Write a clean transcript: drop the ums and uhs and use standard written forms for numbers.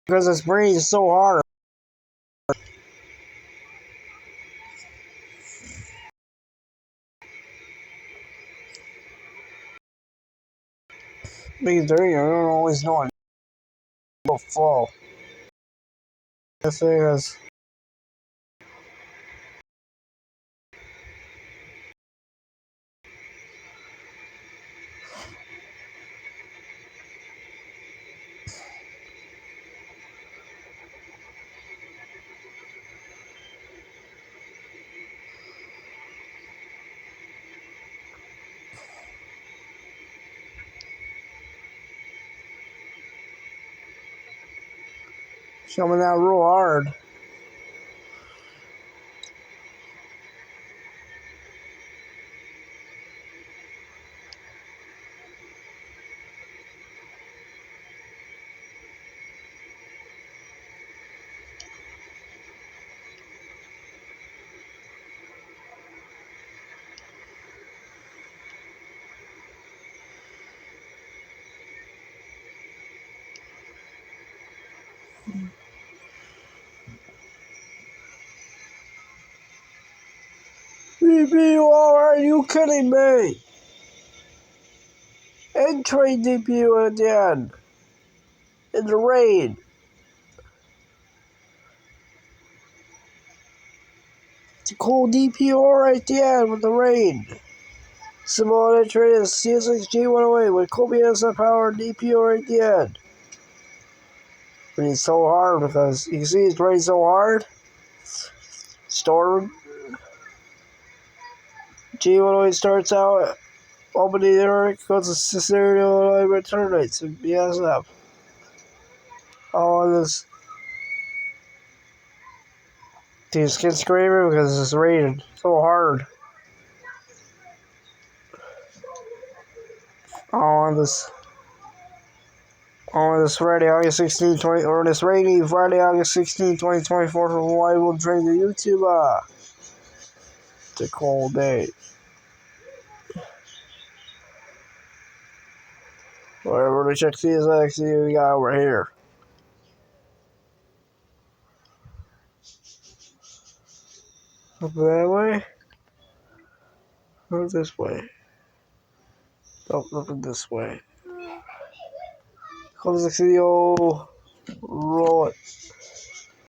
because it's breathing so hard. Because dirty, I don't always know it will fall. This thing is coming out real hard. DPU, are you kidding me? Entering DPU again. In the rain. It's a cool DPO right at the end with the rain. Similar entry is C6G108 with cool bnsf power DPO right at the end. It's so hard because you can see it's raining so hard. Storm. G108 starts out opening the air, goes to Cicerio and returnates and BSF. Oh, this. Dude, skin screaming because it's raining so hard. On this Friday, August 16, 20, or this rainy Friday, August 16, 2024 from Hawaii will drain the YouTube. It's a cold day. Alright, we're gonna check CSX, see what we got over here. Up that way? Or this way? Nope, nothing this way. Close the video. Roll it.